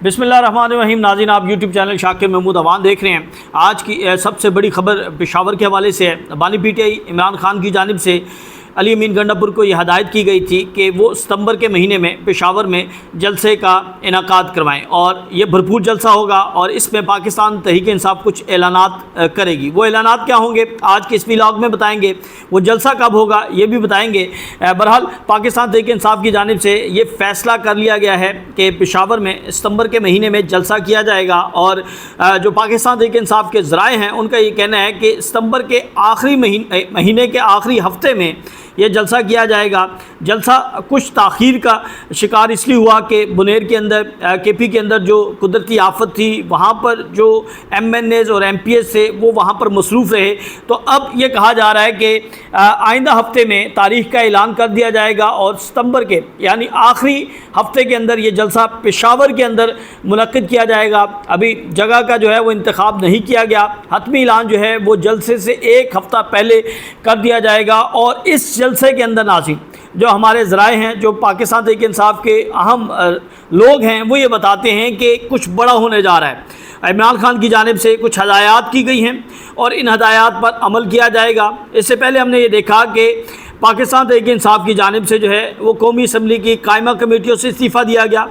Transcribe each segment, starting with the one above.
बिस्मिल्लाहिर्रहमानिर्रहीम। नाज़रीन, आप यूट्यूब चैनल शाकिर महमूद अवान देख रहे हैं। आज की सबसे बड़ी खबर पेशावर के हवाले से है। बानी पीटीआई इमरान खान की जानिब से अली अमीन गंडापुर को यह हदायत की गई थी कि वो सितंबर के महीने में पेशावर में जलसे का इनाकाद करवाएं और ये भरपूर जलसा होगा और इसमें पाकिस्तान तहरीक इंसाफ कुछ ऐलानात करेगी। वो ऐलानात क्या होंगे आज के इस व्लॉग में बताएंगे। वो जलसा कब होगा ये भी बताएंगे। बहरहाल पाकिस्तान तहरीक इंसाफ की जानिब से ये फ़ैसला कर लिया गया है कि पेशावर में सितंबर के महीने में जलसा किया जाएगा और जो पाकिस्तान तहरीक इंसाफ के ज़राए हैं उनका ये कहना है कि सितंबर के आखिरी महीने के आखिरी हफ्ते में ये जलसा किया जाएगा। जलसा कुछ ताख़ीर का शिकार इसलिए हुआ कि बुनेर के अंदर केपी के अंदर जो कुदरती आफत थी वहाँ पर जो MNAs और MPs थे वो वहाँ पर मसरूफ़ रहे। तो अब ये कहा जा रहा है कि आइंदा हफ्ते में तारीख़ का ऐलान कर दिया जाएगा और सितंबर के यानी आखिरी हफ्ते के अंदर ये जलसा पेशावर के अंदर मुनक्किद किया जाएगा। अभी जगह का जो है वो इंतखाब नहीं किया गया। हतमी ऐलान जो है वो जलसे से एक हफ़्ता पहले कर दिया जाएगा और इस जलसे के अंदर नाज़रीन जो हमारे ज़राए हैं, जो पाकिस्तान तहरीक इंसाफ के अहम लोग हैं, वो ये बताते हैं कि कुछ बड़ा होने जा रहा है। इमरान खान की जानिब से कुछ हदायत की गई हैं और इन हदायत पर अमल किया जाएगा। इससे पहले हमने ये देखा कि पाकिस्तान तहरीक इंसाफ की जानिब से जो है वो कौमी असम्बली की कायमा कमेटियों से इस्तीफ़ा दिया गया,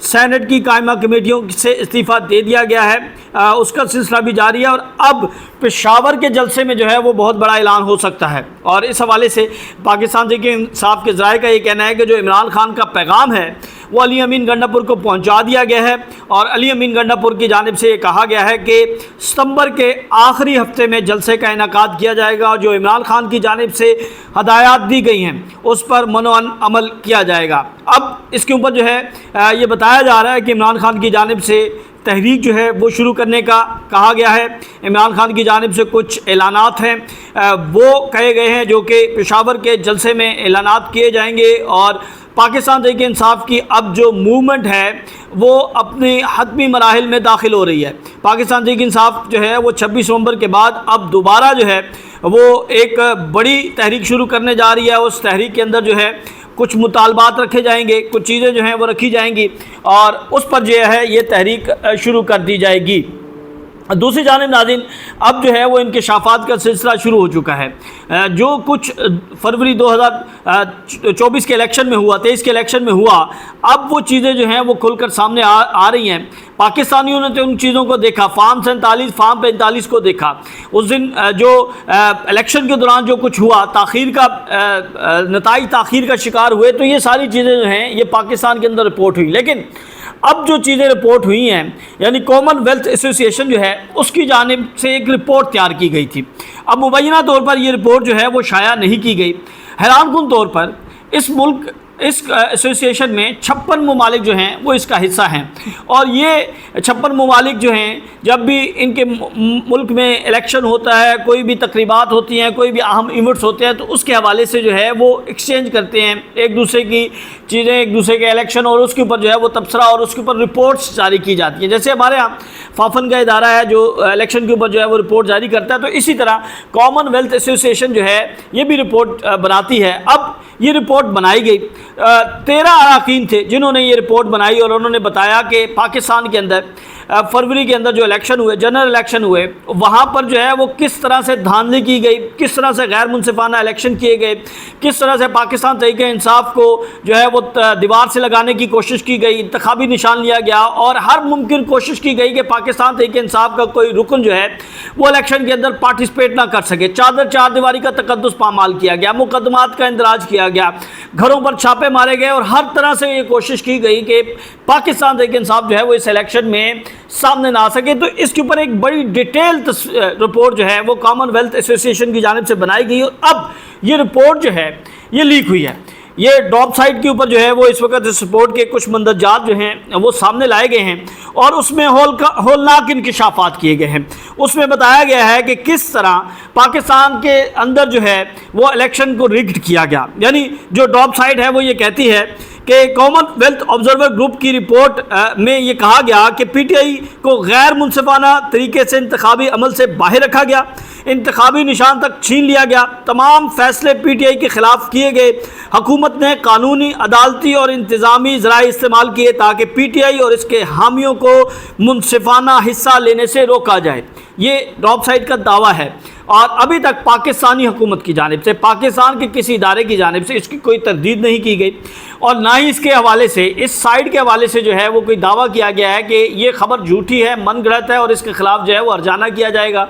सेनेट की कायमा कमेटियों से इस्तीफ़ा दे दिया गया है। उसका सिलसिला भी जारी है और अब पेशावर के जलसे में जो है वो बहुत बड़ा ऐलान हो सकता है। और इस हवाले से पाकिस्तान तहरीक इंसाफ के ज़राए का ये कहना है कि जो इमरान खान का पैगाम है वो अली अमीन गंडापुर को पहुंचा दिया गया है और अली अमीन गंडापुर की जानिब से ये कहा गया है कि सितंबर के आखिरी हफ्ते में जलसे का इनाकाद किया जाएगा और जो इमरान खान की जानिब से हदायत दी गई हैं उस पर मनोअन अमल किया जाएगा। अब इसके ऊपर जो है ये बताया जा रहा है कि इमरान खान की जानिब से तहरीक जो है वो शुरू करने का कहा गया है। इमरान खान की जानिब से कुछ ऐलानात हैं वो कहे गए हैं जो कि पेशावर के जलसे में ऐलानात किए जाएंगे और पाकिस्तान तहरीक इंसाफ की अब जो मूवमेंट है वो अपने हतमी मराहिल में दाखिल हो रही है। पाकिस्तान तहरीक इंसाफ जो है वो 26 नवंबर के बाद अब दोबारा जो है वो एक बड़ी तहरीक शुरू करने जा रही है। उस तहरीक के अंदर जो है कुछ मुतालबात रखे जाएंगे, कुछ चीज़ें जो हैं वो रखी जाएंगी और उस पर जो है ये तहरीक शुरू कर दी जाएगी। दूसरी जानिब नाज़रीन अब जो है वो इंकशाफात का सिलसिला शुरू हो चुका है। जो कुछ फरवरी 2024 के इलेक्शन में हुआ, 23 के इलेक्शन में हुआ, अब वो चीज़ें जो हैं वो खुलकर सामने आ रही हैं। पाकिस्तानियों ने तो उन चीज़ों को देखा, फार्म 47 फार्म 45 को देखा। उस दिन जो इलेक्शन के दौरान जो कुछ हुआ, ताख़ीर का नताइज ताख़ीर का शिकार हुए, तो ये सारी चीज़ें जो हैं ये पाकिस्तान के अंदर रिपोर्ट हुई। लेकिन अब जो चीज़ें रिपोर्ट हुई हैं यानी कॉमनवेल्थ एसोसिएशन जो है उसकी जानिब से एक रिपोर्ट तैयार की गई थी। अब मुबैना तौर पर ये रिपोर्ट जो है वो शाया नहीं की गई। हैरानकुन तौर पर इस एसोसिएशन में 56 ममालिक जो हैं वो इसका हिस्सा हैं और ये 56 ममालिक जो हैं जब भी इनके मुल्क में इलेक्शन होता है, कोई भी तकरीबात होती हैं, कोई भी अहम इवेंट्स होते हैं, तो उसके हवाले से जो है वो एक्सचेंज करते हैं एक दूसरे की चीज़ें, एक दूसरे के इलेक्शन और उसके ऊपर जो है वो तबसरा और उसके ऊपर रिपोर्ट्स जारी की जाती हैं। जैसे हमारे यहाँ फाफन का इदारा है जो इलेक्शन के ऊपर जो है वो रिपोर्ट जारी करता है, तो इसी तरह कॉमनवेल्थ एसोसिएशन जो है ये भी रिपोर्ट बनाती है। अब ये रिपोर्ट बनाई गई, 13 अरकान थे जिन्होंने ये रिपोर्ट बनाई और उन्होंने बताया कि पाकिस्तान के अंदर फरवरी के अंदर जो इलेक्शन हुए, जनरल इलेक्शन हुए, वहाँ पर जो है वो किस तरह से धांधली की गई, किस तरह से गैर मुनसिफाना इलेक्शन किए गए, किस तरह से पाकिस्तान तहरीक इंसाफ को जो है वो दीवार से लगाने की कोशिश की गई, इंतखाबी निशान लिया गया और हर मुमकिन कोशिश की गई कि पाकिस्तान तहरीक इंसाफ का कोई रुकन जो है वो इलेक्शन के अंदर पार्टिसिपेट ना कर सके। चार दीवारी का तकद्दुस पामाल किया गया, मुकदमात का इंदराज किया गया, घरों पर छापे मारे गए और हर तरह से ये कोशिश की गई कि पाकिस्तान तहरीक इंसाफ जो है वो इस इलेक्शन में सामने ना आ सके। तो इसके ऊपर एक बड़ी डिटेल रिपोर्ट जो है वो कॉमनवेल्थ एसोसिएशन की जानिब से बनाई गई और अब ये रिपोर्ट जो है ये लीक हुई है। ये डॉप साइट के ऊपर जो है वो इस वक्त इस रिपोर्ट के कुछ मंदरजात जो हैं वो सामने लाए गए हैं और उसमें होलनाक इंकशाफात किए गए हैं। उसमें बताया गया है कि किस तरह पाकिस्तान के अंदर जो है वो इलेक्शन को रिग्ड किया गया। यानी जो डॉप साइट है वो ये कहती है کہ کامن ویلتھ آبزرور گروپ کی رپورٹ میں یہ کہا گیا کہ پی ٹی آئی کو غیر منصفانہ طریقے سے انتخابی عمل سے باہر رکھا گیا، انتخابی نشان تک چھین لیا گیا، تمام فیصلے پی ٹی آئی کے خلاف کیے گئے، حکومت نے قانونی، عدالتی اور انتظامی ذرائع استعمال کیے تاکہ پی ٹی آئی اور اس کے حامیوں کو منصفانہ حصہ لینے سے روکا جائے۔ یہ ڈاپ سائٹ کا دعویٰ ہے، اور ابھی تک پاکستانی حکومت کی جانب سے، پاکستان کے کسی ادارے کی جانب سے اس کی کوئی تردید نہیں کی گئی، اور نہ ہی اس کے حوالے سے، اس سائٹ کے حوالے سے جو ہے وہ کوئی دعویٰ کیا گیا ہے کہ یہ خبر جھوٹی ہے، من گھڑت ہے اور اس کے خلاف جو ہے وہ ہرجانہ کیا جائے گا،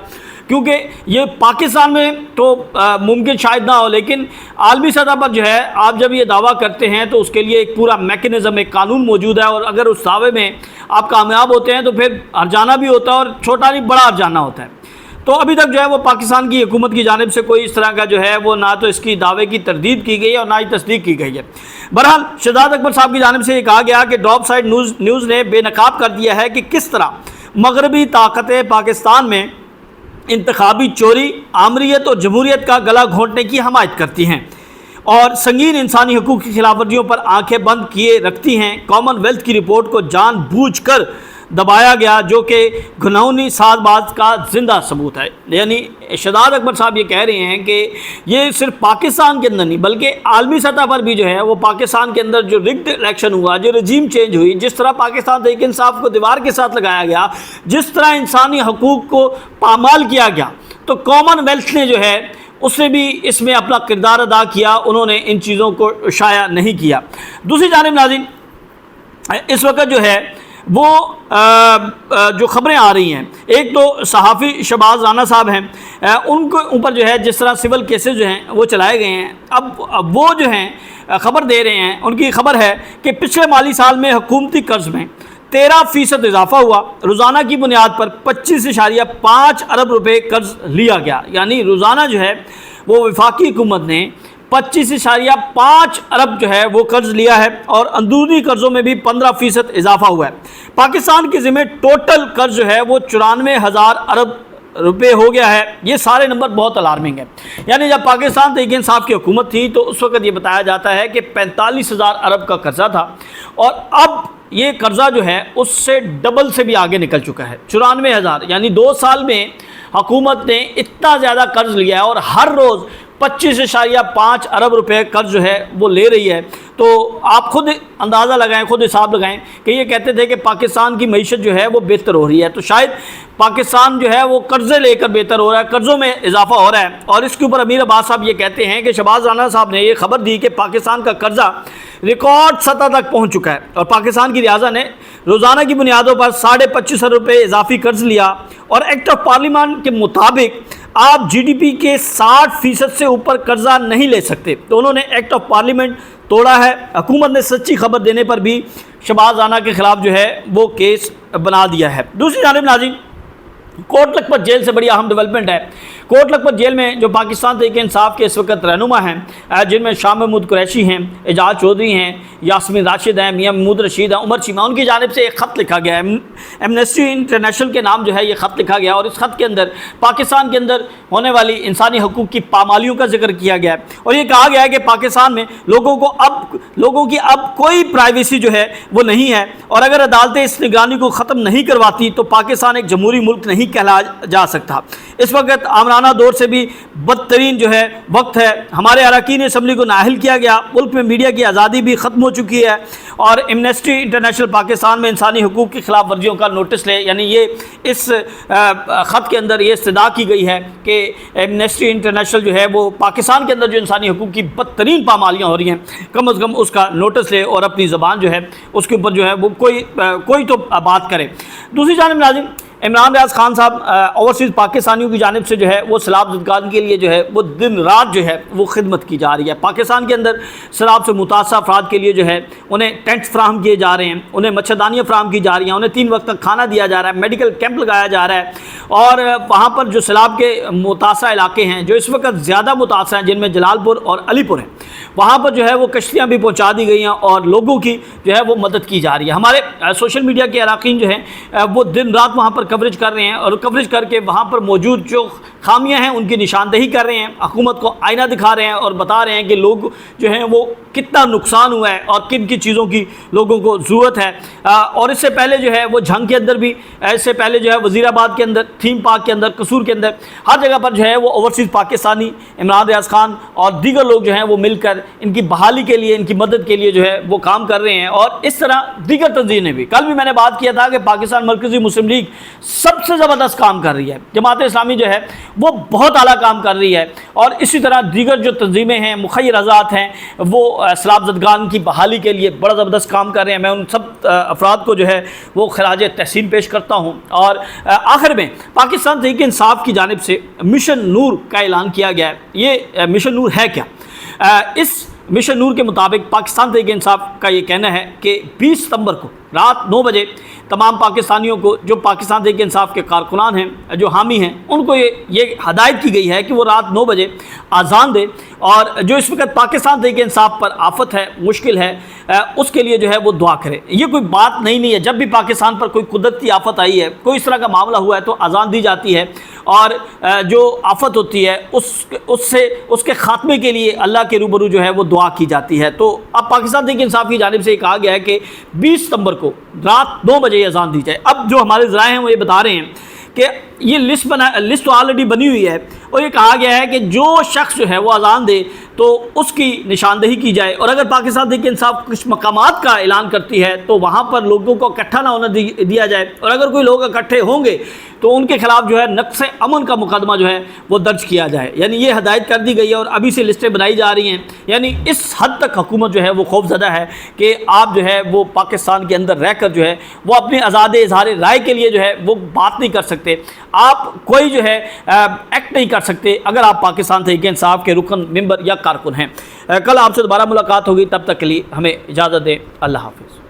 کیونکہ یہ پاکستان میں تو ممکن شاید نہ ہو، لیکن عالمی سطح پر جو ہے آپ جب یہ دعویٰ کرتے ہیں تو اس کے لیے ایک پورا میکنزم، ایک قانون موجود ہے، اور اگر اس دعوے میں آپ کامیاب ہوتے ہیں تو پھر ہرجانہ بھی ہوتا ہے، اور چھوٹا نہیں بڑا ہرجانہ ہوتا ہے۔ تو ابھی تک جو ہے وہ پاکستان کی حکومت کی جانب سے کوئی اس طرح کا جو ہے وہ نہ تو اس کی دعوے کی تردید کی گئی ہے اور نہ ہی تصدیق کی گئی ہے۔ بہرحال شہزاد اکبر صاحب کی جانب سے یہ کہا گیا کہ ڈاپ سائٹ نیوز نے بے نقاب کر دیا ہے کہ کس طرح مغربی طاقتیں پاکستان میں انتخابی چوری، آمریت اور جمہوریت کا گلا گھونٹنے کی حمایت کرتی ہیں اور سنگین انسانی حقوق کی خلاف ورزیوں پر آنکھیں بند کیے رکھتی ہیں۔ کامن ویلتھ کی رپورٹ کو جان بوجھ کر دبایا گیا، جو کہ گھناؤنی ساز باز کا زندہ ثبوت ہے۔ یعنی شہزاد اکبر صاحب یہ کہہ رہے ہیں کہ یہ صرف پاکستان کے اندر نہیں بلکہ عالمی سطح پر بھی جو ہے وہ پاکستان کے اندر جو رگڈ الیکشن ہوا، جو رجیم چینج ہوئی، جس طرح پاکستان تحریک انصاف کو دیوار کے ساتھ لگایا گیا، جس طرح انسانی حقوق کو پامال کیا گیا، تو کامن ویلتھ نے جو ہے اس نے بھی اس میں اپنا کردار ادا کیا، انہوں نے ان چیزوں کو شائع نہیں کیا۔ دوسری جانب ناظرین، اس وقت جو ہے وہ جو خبریں آ رہی ہیں، ایک تو صحافی شہباز رانا صاحب ہیں، ان کے اوپر جو ہے جس طرح سول کیسز جو ہیں وہ چلائے گئے ہیں، اب وہ جو ہیں خبر دے رہے ہیں، ان کی خبر ہے کہ پچھلے مالی سال میں حکومتی قرض میں 13% اضافہ ہوا، روزانہ کی بنیاد پر 25.5 ارب روپے قرض لیا گیا، یعنی روزانہ جو ہے وہ وفاقی حکومت نے 25.5 ارب جو ہے وہ قرض لیا ہے، اور اندرونی قرضوں میں بھی 15% اضافہ ہوا ہے۔ پاکستان کے ذمہ ٹوٹل قرض جو ہے وہ 94,000 ارب روپے ہو گیا ہے۔ یہ سارے نمبر بہت الارمنگ ہیں، یعنی جب پاکستان تحریک انصاف کی حکومت تھی تو اس وقت یہ بتایا جاتا ہے کہ 45,000 ارب کا قرضہ تھا، اور اب یہ قرضہ جو ہے اس سے ڈبل سے بھی آگے نکل چکا ہے، 94,000، یعنی 2 سال میں حکومت نے اتنا زیادہ قرض لیا ہے، اور ہر روز 25.5 ارب روپے قرض جو ہے وہ لے رہی ہے۔ تو آپ خود اندازہ لگائیں، خود حساب لگائیں کہ یہ کہتے تھے کہ پاکستان کی معیشت جو ہے وہ بہتر ہو رہی ہے، تو شاید پاکستان جو ہے وہ قرضے لے کر بہتر ہو رہا ہے، قرضوں میں اضافہ ہو رہا ہے۔ اور اس کے اوپر امیر عباس صاحب یہ کہتے ہیں کہ شہباز رانا صاحب نے یہ خبر دی کہ پاکستان کا قرضہ ریکارڈ سطح تک پہنچ چکا ہے، اور پاکستان کی ریاضہ نے روزانہ کی بنیادوں پر 25.5 ارب روپے اضافی قرض لیا، اور ایکٹ آف پارلیمان کے مطابق آپ جی ڈی پی کے 60% سے اوپر قرضہ نہیں لے سکتے، تو انہوں نے ایکٹ آف پارلیمنٹ توڑا ہے۔ حکومت نے سچی خبر دینے پر بھی شہباز رانا کے خلاف جو ہے وہ کیس بنا دیا ہے۔ دوسری جانب ناظرین، کوٹ لکھپت جیل سے بڑی اہم ڈیولپمنٹ ہے۔ کوٹ لکھپت جیل میں جو پاکستان تحریک انصاف کے اس وقت رہنما ہیں، جن میں شاہ محمود قریشی ہیں، اعجاز چودھری ہیں، یاسمین راشد ہیں، میاں محمود رشید ہیں، عمر چیمہ، ان کی جانب سے ایک خط لکھا گیا ہے، ایمنسٹی انٹرنیشنل کے نام جو ہے یہ خط لکھا گیا، اور اس خط کے اندر پاکستان کے اندر ہونے والی انسانی حقوق کی پامالیوں کا ذکر کیا گیا ہے، اور یہ کہا گیا ہے کہ پاکستان میں لوگوں کی اب کوئی پرائیویسی جو ہے وہ نہیں ہے، اور اگر عدالتیں اس نگرانی کو ختم نہیں کرواتی تو پاکستان ایک جمہوری ملک نہیں کہلا جا سکتا۔ اس وقت آمرانہ دور سے بھی بدترین جو ہے وقت ہے، ہمارے اراکین اسمبلی کو نااہل کیا گیا، ملک میں میڈیا کی آزادی بھی ختم ہو چکی ہے، اور ایمنسٹی انٹرنیشنل پاکستان میں انسانی حقوق کی خلاف ورزیوں کا نوٹس لے، یعنی یہ اس خط کے اندر یہ استدعا کی گئی ہے کہ ایمنسٹی انٹرنیشنل جو ہے وہ پاکستان کے اندر جو انسانی حقوق کی بدترین پامالیاں ہو رہی ہیں کم از کم اس کا نوٹس لے، اور اپنی زبان جو ہے اس کے اوپر جو ہے وہ کوئی تو بات کرے۔ دوسری جانب ناظرین، عمران ریاض خان صاحب اوورسیز پاکستانیوں کی جانب سے جو ہے وہ سیلاب زدگان کے لیے جو ہے وہ دن رات جو ہے وہ خدمت کی جا رہی ہے۔ پاکستان کے اندر سیلاب سے متاثرہ افراد کے لیے جو ہے انہیں ٹینٹس فراہم کیے جا رہے ہیں، انہیں مچھردانیاں فراہم کی جا رہی ہیں، انہیں 3 وقت تک کھانا دیا جا رہا ہے، میڈیکل کیمپ لگایا جا رہا ہے، اور وہاں پر جو سیلاب کے متاثرہ علاقے ہیں جو اس وقت زیادہ متاثر ہیں، جن میں جلال پور اور علی پور ہیں، وہاں پر جو ہے وہ کشتیاں بھی پہنچا دی گئی ہیں، اور لوگوں کی جو ہے وہ مدد کی جا رہی ہے۔ ہمارے سوشل میڈیا کے اراکین جو ہیں وہ دن رات وہاں پر کوریج کر رہے ہیں، اور کوریج کر کے وہاں پر موجود جو खामियां हैं उनकी निशानदेही कर रहे हैं, हुकूमत को आईना दिखा रहे हैं और बता रहे हैं कि लोग जो हैं वो कितना नुकसान हुआ है और किन किन चीज़ों की लोगों को ज़रूरत है। और इससे पहले जो है वो झंग के अंदर भी, इससे पहले जो है वज़ीराबाद के अंदर, थीम पार्क के अंदर, कसूर के अंदर, हर जगह पर जो है वो ओवरसीज़ पाकिस्तानी इमरान रियाज खान और दीगर लोग जो हैं वो मिलकर इनकी बहाली के लिए, इनकी मदद के लिए जो है वो काम कर रहे हैं। और इस तरह दीगर तंजीमें भी, कल भी मैंने बात किया था कि पाकिस्तान मरकज़ी मुस्लिम लीग सबसे ज़बरदस्त काम कर रही है, जमात इस्लामी जो है वो बहुत आला काम कर रही है। और इसी तरह दीगर जो तंजीमें हैं, मुखय्यर आज़ाद हैं, वो सलाब ज़दगान की बहाली के लिए बड़ा ज़बरदस्त काम कर रहे हैं। मैं उन सब अफराद को जो है वो खराज तहसीन पेश करता हूँ। और आखिर में पाकिस्तान तहरीक इंसाफ की जानिब से मिशन नूर का ऐलान किया गया है। ये मिशन नूर है क्या? इस मिशन नूर के मुताबिक पाकिस्तान तहरीक इंसाफ का ये कहना है कि 20 सितंबर को रात 9 बजे तमाम पाकिस्तानियों को, जो पाकिस्तान तहरीक इंसाफ के कारकुनान हैं, जो हामी हैं, उनको ये हदायत की गई है कि वो रात 9 बजे आज़ान दे। और जो इस वक्त पाकिस्तान तहरीक इंसाफ पर आफत है, मुश्किल है, उसके लिए जो है वो दुआ करे। ये कोई बात नहीं है। जब भी पाकिस्तान पर कोई कुदरती आफत आई है, कोई इस तरह का मामला हुआ है, तो आज़ान दी जाती है और जो आफत होती है उसके ख़ात्मे के लिए अल्लाह के रूबरू जो है वो दुआ की जाती है। तो अब पाकिस्तान तहरीक इंसाफ की जानिब से कहा गया है कि 20 सितंबर को रात 9 बजे अज़ान दी जाए। अब जो हमारे ज़राए हैं वो ये बता रहे हैं कि ये लिस्ट तो ऑलरेडी बनी हुई है और ये कहा गया है कि जो शख्स जो है वो अज़ान दे तो उसकी निशानदेही की जाए। और अगर पाकिस्तान तहरीक इंसाफ कुछ मकामात का ऐलान करती है तो वहाँ पर लोगों को इकट्ठा ना होने दिया जाए, और अगर कोई लोग इकट्ठे होंगे तो उनके खिलाफ जो है नक्स अमन का मुकदमा जो है वो दर्ज किया जाए। यानी ये हदायत कर दी गई है और अभी से लिस्टें बनाई जा रही हैं। यानी इस हद तक हुकूमत जो है वो खौफज़दा है कि आप जो है वो पाकिस्तान के अंदर रहकर जो है वो अपने आज़ाद इज़हार राय के लिए जो है वो बात नहीं कर सकते, आप कोई जो है एक्ट नहीं कर सकते अगर आप पाकिस्तान तहरीक इंसाफ के रुकन, मेंबर या कारकुन हैं। कल आपसे दोबारा मुलाकात होगी, तब तक के लिए हमें इजाज़त दें। अल्लाह हाफ़िज़।